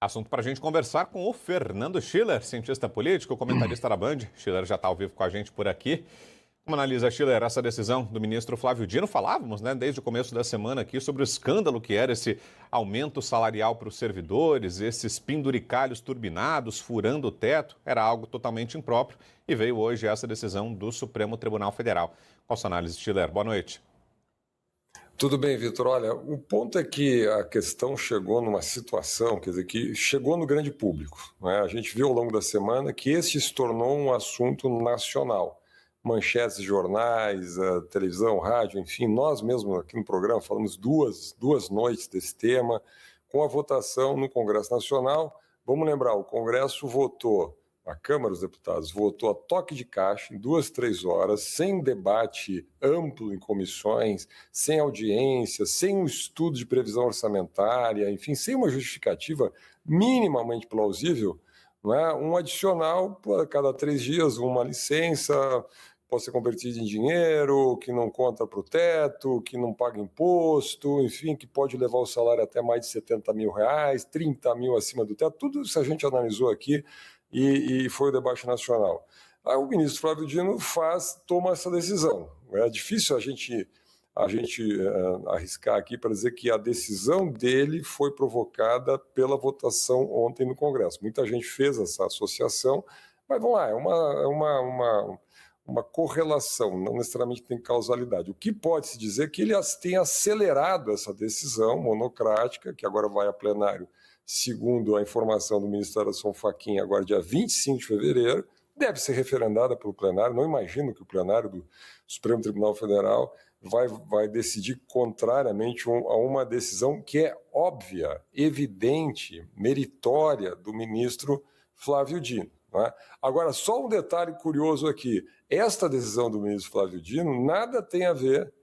Assunto para a gente conversar com o Fernando Schiller, cientista político, comentarista da Band. Schiller já está ao vivo com a gente por aqui. Como analisa, Schiller, essa decisão do ministro Flávio Dino? Falávamos, desde o começo da semana aqui sobre o escândalo que era esse aumento salarial para os servidores, esses penduricalhos turbinados, furando o teto. Era algo totalmente impróprio e veio hoje essa decisão do Supremo Tribunal Federal. Qual a sua análise, Schiller? Boa noite. Tudo bem, Vitor. Olha, o ponto é que a questão chegou numa situação, quer dizer, que chegou no grande público, né? A gente viu ao longo da semana que esse se tornou um assunto nacional. Manchetes de jornais, a televisão, rádio, enfim, nós mesmos aqui no programa falamos duas noites desse tema, com a votação no Congresso Nacional. Vamos lembrar, o Congresso votou, a Câmara dos Deputados votou a toque de caixa em 2, 3 horas, sem debate amplo em comissões, sem audiência, sem um estudo de previsão orçamentária, enfim, sem uma justificativa minimamente plausível, não é? Um adicional a cada 3 dias, uma licença, pode ser convertida em dinheiro, que não conta para o teto, que não paga imposto, enfim, que pode levar o salário até mais de 70 mil reais, 30 mil acima do teto, tudo isso a gente analisou aqui, e foi o debate nacional. Aí o ministro Flávio Dino toma essa decisão. É difícil a gente arriscar aqui para dizer que a decisão dele foi provocada pela votação ontem no Congresso. Muita gente fez essa associação, mas vamos lá, é uma correlação, não necessariamente tem causalidade. O que pode-se dizer é que ele tem acelerado essa decisão monocrática, que agora vai a plenário, segundo a informação do ministro Aração Fachin, agora dia 25 de fevereiro, deve ser referendada pelo plenário. Não imagino que o plenário do Supremo Tribunal Federal vai decidir contrariamente a uma decisão que é óbvia, evidente, meritória do ministro Flávio Dino. Né? Agora, só um detalhe curioso aqui, esta decisão do ministro Flávio Dino nada tem a ver,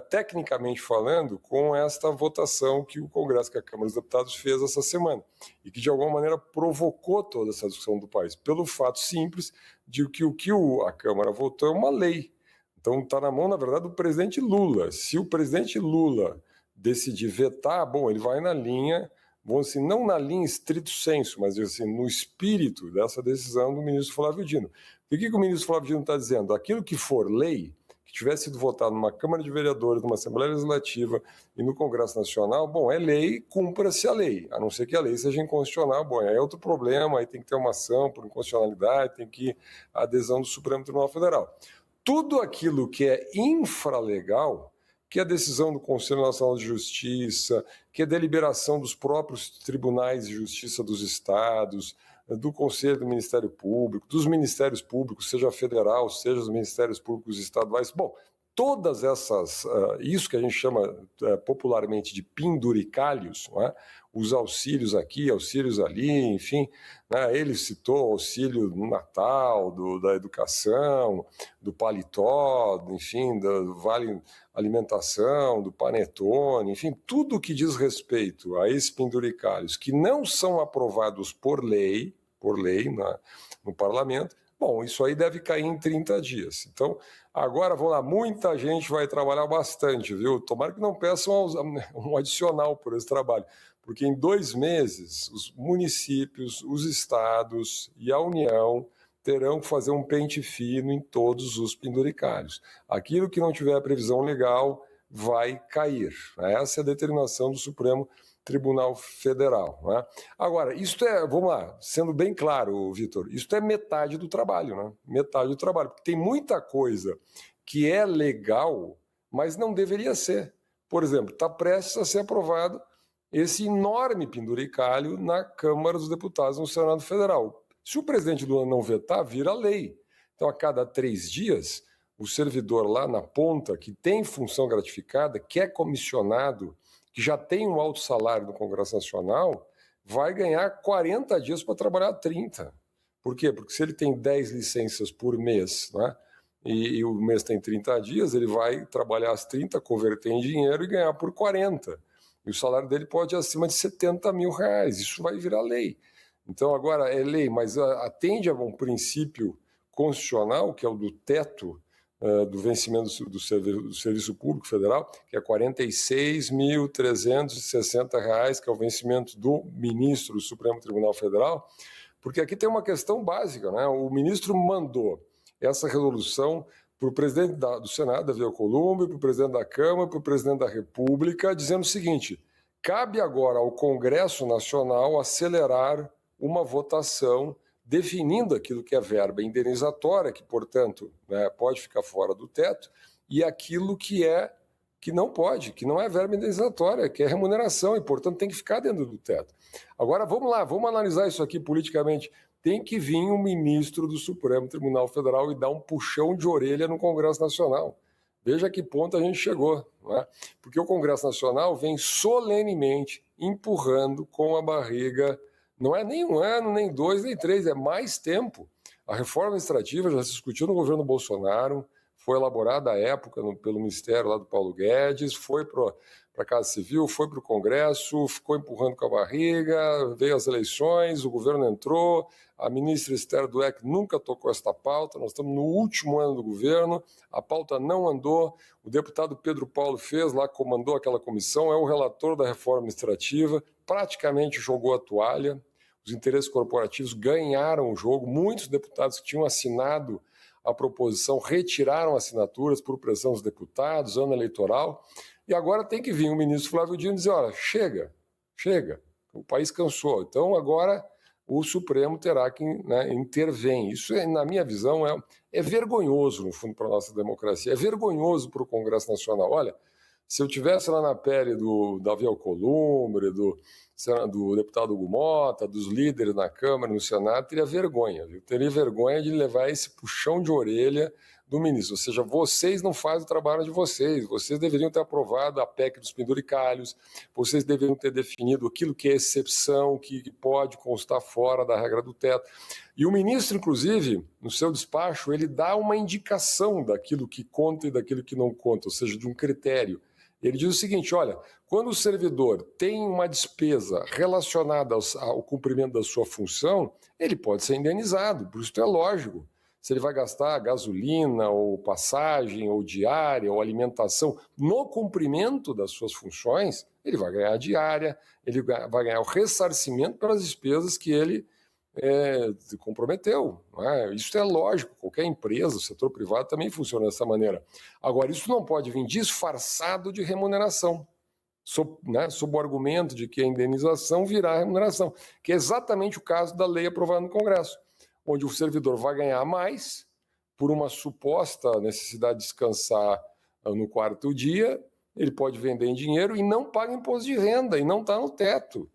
tecnicamente falando, com esta votação que o Congresso, que a Câmara dos Deputados fez essa semana, e que de alguma maneira provocou toda essa discussão do país, pelo fato simples de que o que a Câmara votou é uma lei. Então está na mão, na verdade, do presidente Lula. Se o presidente Lula decidir vetar, bom, ele vai na linha, vamos assim, não na linha estrito sensu, mas assim, no espírito dessa decisão do ministro Flávio Dino. E o que o ministro Flávio Dino está dizendo? Aquilo que for lei, que tivesse sido votado numa Câmara de Vereadores, numa Assembleia Legislativa e no Congresso Nacional, bom, é lei, cumpra-se a lei, a não ser que a lei seja inconstitucional, bom, aí é outro problema, aí tem que ter uma ação por inconstitucionalidade, tem que ir a adesão do Supremo Tribunal Federal. Tudo aquilo que é infralegal, que é decisão do Conselho Nacional de Justiça, que é deliberação dos próprios tribunais de justiça dos estados, do Conselho do Ministério Público, dos Ministérios Públicos, seja federal, seja os Ministérios Públicos estaduais. Bom, todas essas, isso que a gente chama popularmente de penduricalhos, os auxílios aqui, auxílios ali, enfim, ele citou auxílio no Natal, da educação, do paletó, enfim, do Vale Alimentação, do Panetone, enfim, tudo que diz respeito a esses penduricalhos que não são aprovados por lei no parlamento, bom, isso aí deve cair em 30 dias. Então, agora, vamos lá, muita gente vai trabalhar bastante, viu? Tomara que não peçam um adicional por esse trabalho, porque em 2 meses, os municípios, os estados e a União terão que fazer um pente fino em todos os penduricalhos. Aquilo que não tiver previsão legal vai cair. Essa é a determinação do Supremo Tribunal Federal. Agora, isto vamos lá, sendo bem claro, Vitor, isto é metade do trabalho, Metade do trabalho, porque tem muita coisa que é legal, mas não deveria ser. Por exemplo, está prestes a ser aprovado esse enorme penduricalho na Câmara dos Deputados no Senado Federal. Se o presidente Lula não vetar, vira lei. Então, a cada 3 dias, o servidor lá na ponta, que tem função gratificada, que é comissionado, que já tem um alto salário no Congresso Nacional, vai ganhar 40 dias para trabalhar 30. Por quê? Porque se ele tem 10 licenças por mês, e o mês tem 30 dias, ele vai trabalhar as 30, converter em dinheiro e ganhar por 40. E o salário dele pode ir acima de 70 mil reais. Isso vai virar lei. Então, agora é lei, mas atende a um princípio constitucional, que é o do teto do vencimento do Serviço Público Federal, que é R$ 46.360, que é o vencimento do ministro do Supremo Tribunal Federal, porque aqui tem uma questão básica, né? O ministro mandou essa resolução para o presidente do Senado, Davi Alcolumbre, para o presidente da Câmara, para o presidente da República, dizendo o seguinte: cabe agora ao Congresso Nacional acelerar uma votação definindo aquilo que é verba indenizatória, que, portanto, né, pode ficar fora do teto, e aquilo que não pode, que não é verba indenizatória, que é remuneração, e, portanto, tem que ficar dentro do teto. Agora, vamos lá, vamos analisar isso aqui politicamente. Tem que vir um ministro do Supremo Tribunal Federal e dar um puxão de orelha no Congresso Nacional. Veja a que ponto a gente chegou, não é? Porque o Congresso Nacional vem solenemente empurrando com a barriga. Não é nem 1 ano, nem 2, nem 3, é mais tempo. A reforma administrativa já se discutiu no governo Bolsonaro, foi elaborada à época pelo Ministério lá do Paulo Guedes, foi para a Casa Civil, foi para o Congresso, ficou empurrando com a barriga, veio as eleições, o governo entrou, a ministra Esther Dweck nunca tocou esta pauta, nós estamos no último ano do governo, a pauta não andou, o deputado Pedro Paulo fez lá, comandou aquela comissão, é o relator da reforma administrativa, praticamente jogou a toalha, os interesses corporativos ganharam o jogo, muitos deputados que tinham assinado a proposição retiraram assinaturas por pressão dos deputados, ano eleitoral, e agora tem que vir o ministro Flávio Dino dizer, olha, chega, o país cansou, então agora o Supremo terá que, né, intervém. Isso, na minha visão, é vergonhoso, no fundo, para a nossa democracia, é vergonhoso para o Congresso Nacional. Olha, se eu tivesse lá na pele do Davi Alcolumbre, do deputado Hugo Mota, dos líderes na Câmara e no Senado, teria vergonha. Eu teria vergonha de levar esse puxão de orelha do ministro. Ou seja, vocês não fazem o trabalho de vocês. Vocês deveriam ter aprovado a PEC dos penduricalhos, vocês deveriam ter definido aquilo que é exceção, que pode constar fora da regra do teto. E o ministro, inclusive, no seu despacho, ele dá uma indicação daquilo que conta e daquilo que não conta, ou seja, de um critério. Ele diz o seguinte, olha, quando o servidor tem uma despesa relacionada ao cumprimento da sua função, ele pode ser indenizado, por isso é lógico. Se ele vai gastar gasolina, ou passagem, ou diária, ou alimentação no cumprimento das suas funções, ele vai ganhar a diária, ele vai ganhar o ressarcimento pelas despesas que ele se comprometeu. Não é? Isso é lógico, qualquer empresa, o setor privado também funciona dessa maneira. Agora, isso não pode vir disfarçado de remuneração, sob o argumento de que a indenização virá remuneração, que é exatamente o caso da lei aprovada no Congresso, onde o servidor vai ganhar mais por uma suposta necessidade de descansar no quarto dia, ele pode vender em dinheiro e não paga imposto de renda, e não está no teto.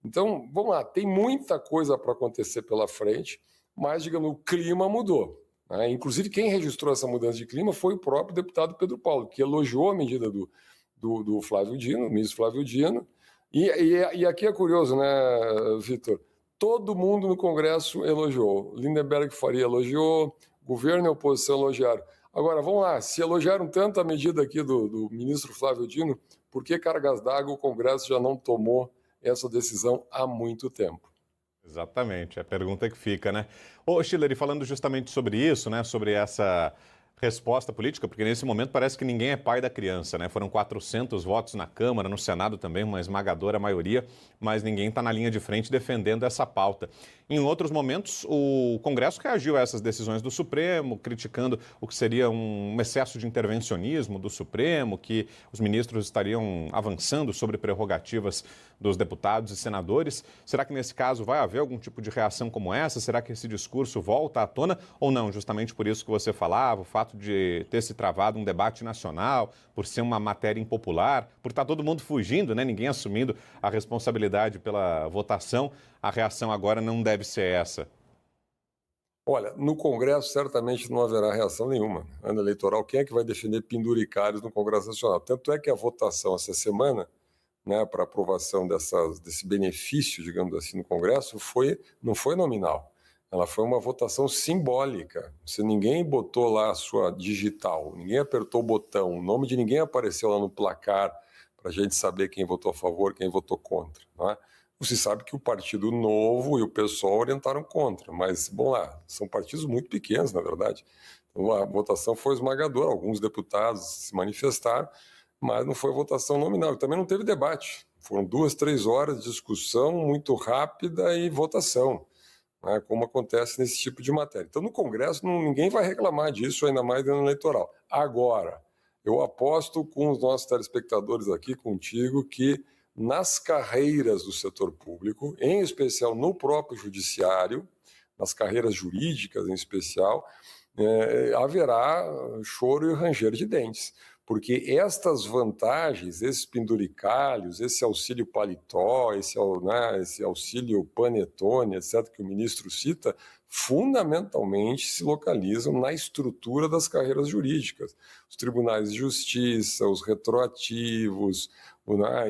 Então, vamos lá, tem muita coisa para acontecer pela frente, mas, digamos, o clima mudou. Né? Inclusive, quem registrou essa mudança de clima foi o próprio deputado Pedro Paulo, que elogiou a medida do Flávio Dino, o ministro Flávio Dino. E aqui é curioso, né, Vitor? Todo mundo no Congresso elogiou. Lindenberg Faria elogiou, governo e oposição elogiaram. Agora, vamos lá, se elogiaram tanto a medida aqui do ministro Flávio Dino, por que cargas d'água o Congresso já não tomou essa decisão há muito tempo? Exatamente, é a pergunta que fica, né? Ô, Schiller, e falando justamente sobre isso, né, sobre essa resposta política, porque nesse momento parece que ninguém é pai da criança, né? Foram 400 votos na Câmara, no Senado também, uma esmagadora maioria, mas ninguém está na linha de frente defendendo essa pauta. Em outros momentos, o Congresso reagiu a essas decisões do Supremo, criticando o que seria um excesso de intervencionismo do Supremo, que os ministros estariam avançando sobre prerrogativas dos deputados e senadores. Será que nesse caso vai haver algum tipo de reação como essa? Será que esse discurso volta à tona ou não? Justamente por isso que você falava, o fato de ter se travado um debate nacional, por ser uma matéria impopular, por estar todo mundo fugindo, né? Ninguém assumindo a responsabilidade pela votação, a reação agora não deve ser essa. Olha, no Congresso certamente não haverá reação nenhuma. Ano eleitoral, quem é que vai defender penduricários no Congresso Nacional? Tanto é que a votação essa semana, né, para aprovação desse benefício, digamos assim, no Congresso, não foi nominal. Ela foi uma votação simbólica. Ninguém botou lá a sua digital, ninguém apertou o botão, o nome de ninguém apareceu lá no placar para a gente saber quem votou a favor, quem votou contra. Não é? Você sabe que o Partido Novo e o PSOL orientaram contra, mas, bom lá, são partidos muito pequenos, na verdade. A votação foi esmagadora, alguns deputados se manifestaram, mas não foi votação nominal. E também não teve debate. Foram 2, 3 horas de discussão muito rápida e votação, né, como acontece nesse tipo de matéria. Então, no Congresso, ninguém vai reclamar disso, ainda mais no ano eleitoral. Agora, eu aposto com os nossos telespectadores aqui, contigo, que nas carreiras do setor público, em especial no próprio judiciário, nas carreiras jurídicas em especial, haverá choro e ranger de dentes, porque estas vantagens, esses penduricalhos, esse auxílio paletó, esse auxílio panetone, etc., que o ministro cita, fundamentalmente se localizam na estrutura das carreiras jurídicas. Os tribunais de justiça, os retroativos,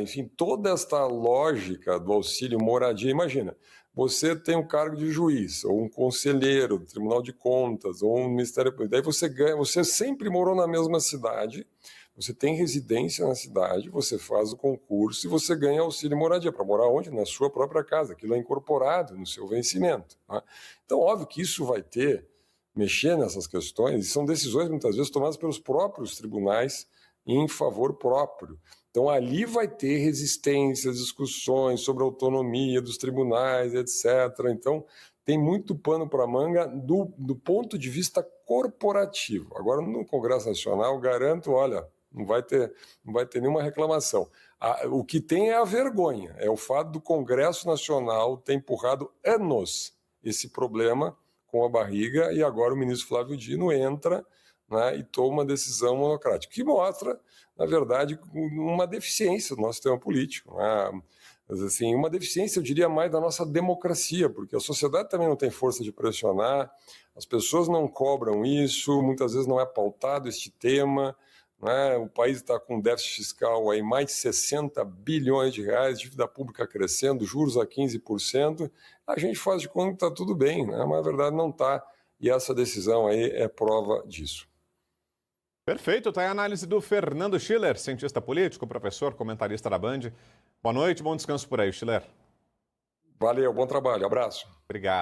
enfim, toda esta lógica do auxílio moradia. Imagina, você tem um cargo de juiz, ou um conselheiro do Tribunal de Contas, ou um Ministério Público. Daí você ganha, você sempre morou na mesma cidade, você tem residência na cidade, você faz o concurso e você ganha auxílio moradia. Para morar onde? Na sua própria casa. Aquilo é incorporado no seu vencimento. Tá? Então, óbvio que isso vai mexer nessas questões, e são decisões muitas vezes tomadas pelos próprios tribunais em favor próprio. Então, ali vai ter resistências, discussões sobre a autonomia dos tribunais, etc. Então, tem muito pano para manga do ponto de vista corporativo. Agora, no Congresso Nacional, garanto, olha, não vai ter nenhuma reclamação. O que tem é a vergonha, é o fato do Congresso Nacional ter empurrado anos esse problema com a barriga, e agora o ministro Flávio Dino entra, né, e toma uma decisão monocrática, que mostra, na verdade, uma deficiência do nosso sistema político. Né? Assim, uma deficiência, eu diria, mais da nossa democracia, porque a sociedade também não tem força de pressionar, as pessoas não cobram isso, muitas vezes não é pautado este tema. Né? O país está com déficit fiscal aí mais de 60 bilhões de reais, dívida pública crescendo, juros a 15%. A gente faz de conta que está tudo bem, né? Mas a verdade não está, e essa decisão aí é prova disso. Perfeito, tá aí a análise do Fernando Schiller, cientista político, professor, comentarista da Band. Boa noite, bom descanso por aí, Schiller. Valeu, bom trabalho, abraço. Obrigado.